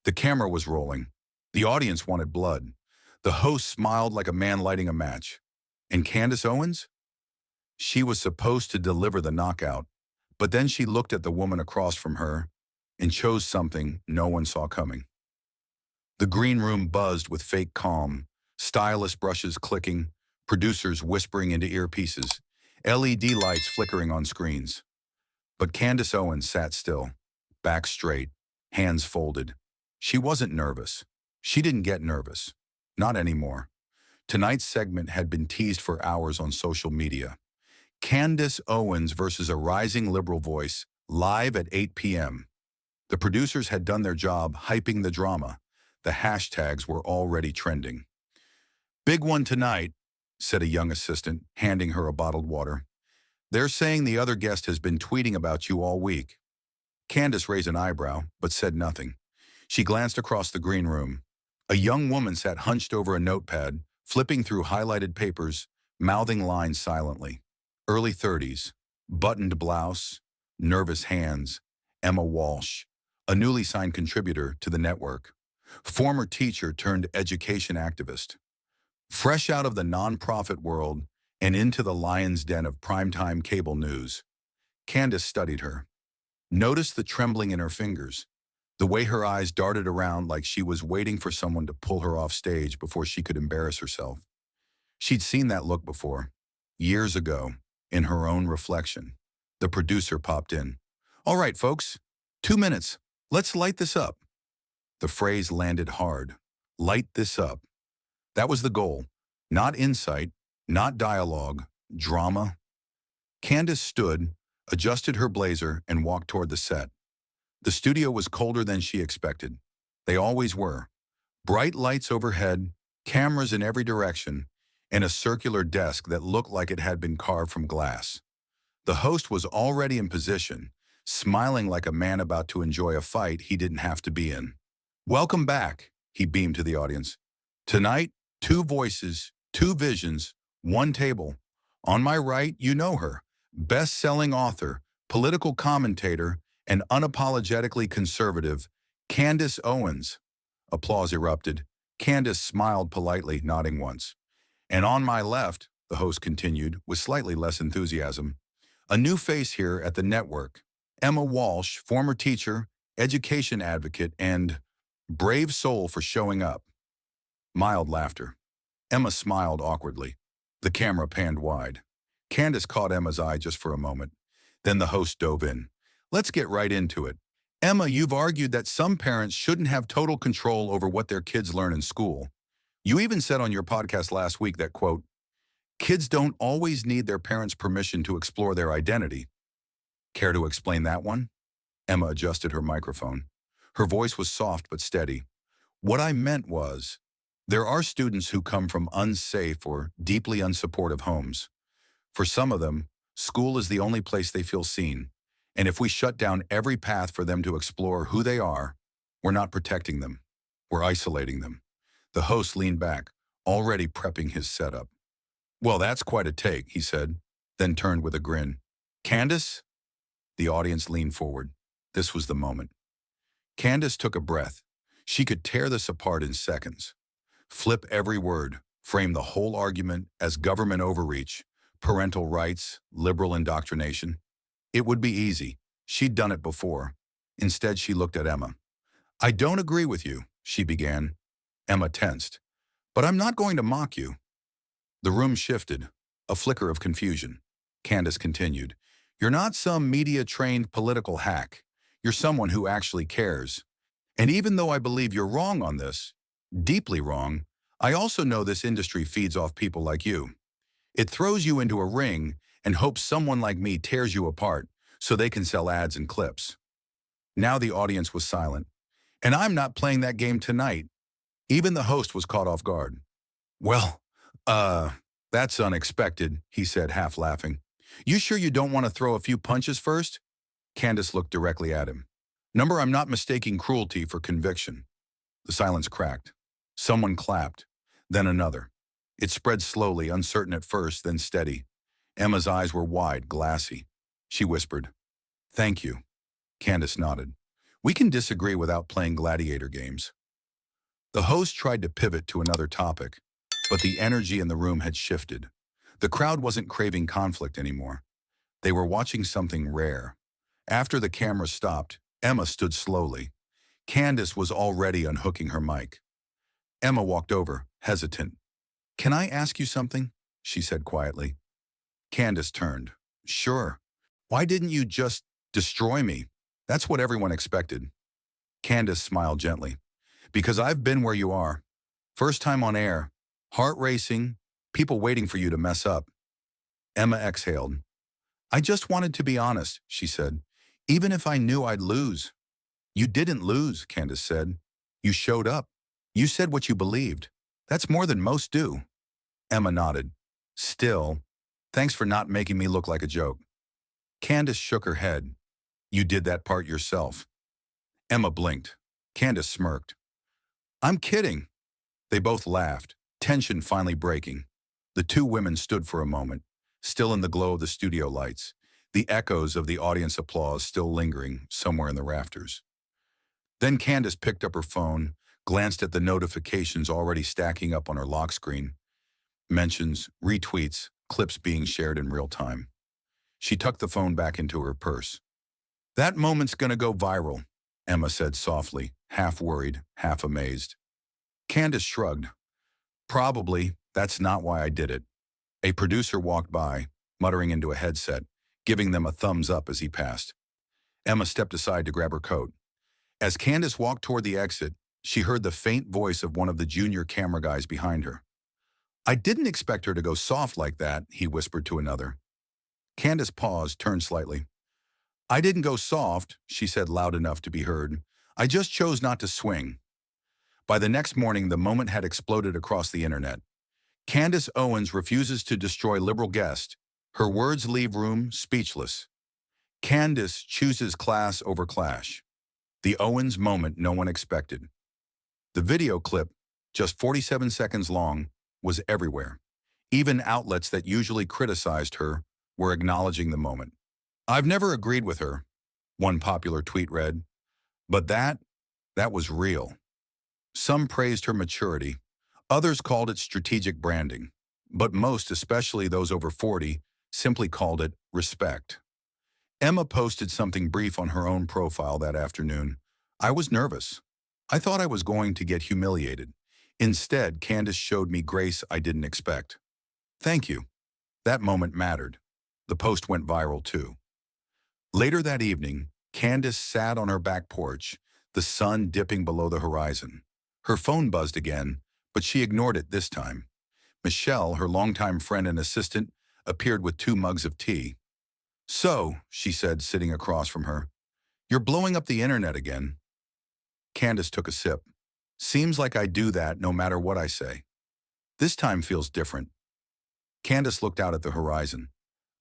The camera was rolling. The audience wanted blood. The host smiled like a man lighting a match. And Candace Owens? She was supposed to deliver the knockout, but then she looked at the woman across from her and chose something no one saw coming. The green room buzzed with fake calm, stylist brushes clicking, producers whispering into earpieces, LED lights flickering on screens. But Candace Owens sat still, back straight, hands folded. She wasn't nervous. She didn't get nervous. Not anymore. Tonight's segment had been teased for hours on social media. Candace Owens versus a rising liberal voice, live at 8 p.m. The producers had done their job hyping the drama. The hashtags were already trending. "Big one tonight," said a young assistant, handing her a bottled water. "They're saying the other guest has been tweeting about you all week." Candace raised an eyebrow, but said nothing. She glanced across the green room. A young woman sat hunched over a notepad, flipping through highlighted papers, mouthing lines silently. Early 30s, buttoned blouse, nervous hands. Emma Walsh, a newly signed contributor to the network. Former teacher turned education activist. Fresh out of the nonprofit world and into the lion's den of primetime cable news, Candace studied her. Noticed the trembling in her fingers, the way her eyes darted around like she was waiting for someone to pull her off stage before she could embarrass herself. She'd seen that look before, years ago, in her own reflection. The producer popped in. "All right, folks, 2 minutes. Let's light this up." The phrase landed hard. Light this up. That was the goal. Not insight, not dialogue, drama. Candace stood, adjusted her blazer, and walked toward the set. The studio was colder than she expected. They always were. Bright lights overhead, cameras in every direction, and a circular desk that looked like it had been carved from glass. The host was already in position, smiling like a man about to enjoy a fight he didn't have to be in. "Welcome back," he beamed to the audience. "Tonight, two voices, two visions, one table. On my right, you know her, best-selling author, political commentator, and unapologetically conservative, Candace Owens." Applause erupted. Candace smiled politely, nodding once. "And on my left," the host continued, with slightly less enthusiasm, "a new face here at the network. Emma Walsh, former teacher, education advocate, and brave soul for showing up." Mild laughter. Emma smiled awkwardly. The camera panned wide. Candace caught Emma's eye just for a moment. Then the host dove in. "Let's get right into it. Emma, you've argued that some parents shouldn't have total control over what their kids learn in school. You even said on your podcast last week that, quote, kids don't always need their parents' permission to explore their identity. Care to explain that one?" Emma adjusted her microphone. Her voice was soft but steady. "What I meant was, there are students who come from unsafe or deeply unsupportive homes. For some of them, school is the only place they feel seen. And if we shut down every path for them to explore who they are, we're not protecting them. We're isolating them." The host leaned back, already prepping his setup. "Well, that's quite a take," he said, then turned with a grin. "Candace?" The audience leaned forward. This was the moment. Candace took a breath. She could tear this apart in seconds. Flip every word, frame the whole argument as government overreach, parental rights, liberal indoctrination. It would be easy. She'd done it before. Instead, she looked at Emma. "I don't agree with you," she began. Emma tensed. "But I'm not going to mock you." The room shifted, a flicker of confusion. Candace continued. "You're not some media-trained political hack. You're someone who actually cares. And even though I believe you're wrong on this, deeply wrong, I also know this industry feeds off people like you. It throws you into a ring and hopes someone like me tears you apart so they can sell ads and clips." Now the audience was silent. "And I'm not playing that game tonight." Even the host was caught off guard. "Well, that's unexpected," he said, half laughing. "You sure you don't want to throw a few punches first?" Candace looked directly at him. "Number, I'm not mistaking cruelty for conviction." The silence cracked. Someone clapped, then another. It spread slowly, uncertain at first, then steady. Emma's eyes were wide, glassy. She whispered, "Thank you." Candace nodded. We can disagree without playing gladiator games. The host tried to pivot to another topic, but the energy in the room had shifted. The crowd wasn't craving conflict anymore. They were watching something rare. After the camera stopped, Emma stood slowly. Candace was already unhooking her mic. Emma walked over, hesitant. "Can I ask you something?" she said quietly. Candace turned. "Sure. Why didn't you just destroy me? That's what everyone expected." Candace smiled gently. "Because I've been where you are. First time on air, heart racing, people waiting for you to mess up." Emma exhaled. "I just wanted to be honest," she said, "even if I knew I'd lose." "You didn't lose," Candace said. "You showed up. You said what you believed. That's more than most do." Emma nodded. "Still, thanks for not making me look like a joke." Candace shook her head. "You did that part yourself." Emma blinked. Candace smirked. "I'm kidding." They both laughed, tension finally breaking. The two women stood for a moment, still in the glow of the studio lights, the echoes of the audience applause still lingering somewhere in the rafters. Then Candace picked up her phone, glanced at the notifications already stacking up on her lock screen. Mentions, retweets, clips being shared in real time. She tucked the phone back into her purse. "That moment's gonna go viral," Emma said softly, half worried, half amazed. Candace shrugged. "Probably, that's not why I did it." A producer walked by, muttering into a headset, giving them a thumbs up as he passed. Emma stepped aside to grab her coat. As Candace walked toward the exit, she heard the faint voice of one of the junior camera guys behind her. "I didn't expect her to go soft like that," he whispered to another. Candace paused, turned slightly. "I didn't go soft," she said loud enough to be heard. "I just chose not to swing." By the next morning, the moment had exploded across the internet. Candace Owens refuses to destroy liberal guest. Her words leave room speechless. Candace chooses class over clash. The Owens moment no one expected. The video clip, just 47 seconds long, was everywhere. Even outlets that usually criticized her were acknowledging the moment. "I've never agreed with her," one popular tweet read, "but that was real." Some praised her maturity. Others called it strategic branding. But most, especially those over 40, simply called it respect. Emma posted something brief on her own profile that afternoon. "I was nervous. I thought I was going to get humiliated. Instead, Candace showed me grace I didn't expect. Thank you." That moment mattered. The post went viral too. Later that evening, Candace sat on her back porch, the sun dipping below the horizon. Her phone buzzed again, but she ignored it this time. Michelle, her longtime friend and assistant, appeared with 2 mugs of tea. "So," she said, sitting across from her, "you're blowing up the internet again." Candace took a sip. "Seems like I do that no matter what I say. This time feels different." Candace looked out at the horizon.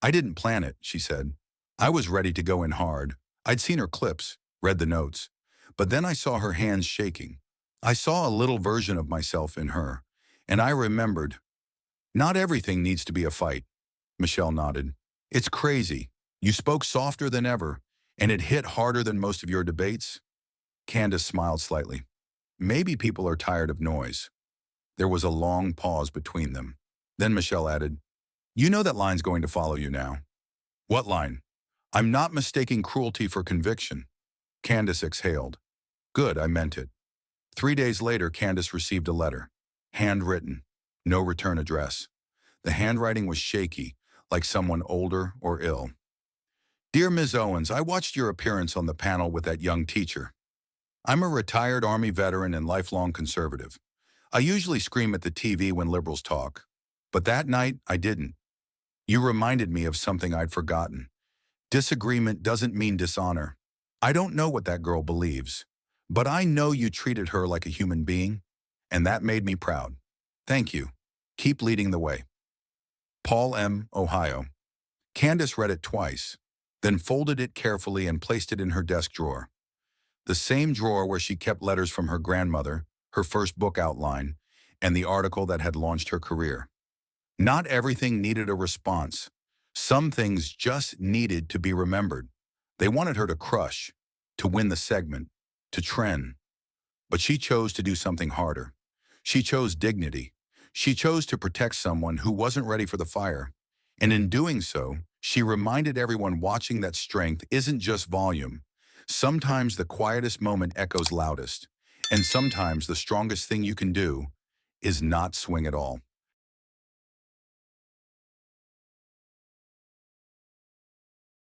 "I didn't plan it," she said. "I was ready to go in hard. I'd seen her clips, read the notes. But then I saw her hands shaking. I saw a little version of myself in her. And I remembered, not everything needs to be a fight." Michelle nodded. "It's crazy. You spoke softer than ever, and it hit harder than most of your debates." Candace smiled slightly. "Maybe people are tired of noise." There was a long pause between them. Then Michelle added, "You know that line's going to follow you now." "What line?" "I'm not mistaking cruelty for conviction." Candace exhaled. "Good, I meant it." 3 days later, Candace received a letter. Handwritten. No return address. The handwriting was shaky, like someone older or ill. "Dear Ms. Owens, I watched your appearance on the panel with that young teacher. I'm a retired Army veteran and lifelong conservative. I usually scream at the TV when liberals talk. But that night, I didn't. You reminded me of something I'd forgotten. Disagreement doesn't mean dishonor. I don't know what that girl believes, but I know you treated her like a human being, and that made me proud. Thank you. Keep leading the way." Paul M., Ohio. Candace read it twice, then folded it carefully and placed it in her desk drawer. The same drawer where she kept letters from her grandmother, her first book outline, and the article that had launched her career. Not everything needed a response. Some things just needed to be remembered. They wanted her to crush, to win the segment, to trend. But she chose to do something harder. She chose dignity. She chose to protect someone who wasn't ready for the fire. And in doing so, she reminded everyone watching that strength isn't just volume. Sometimes the quietest moment echoes loudest. And sometimes the strongest thing you can do is not swing at all.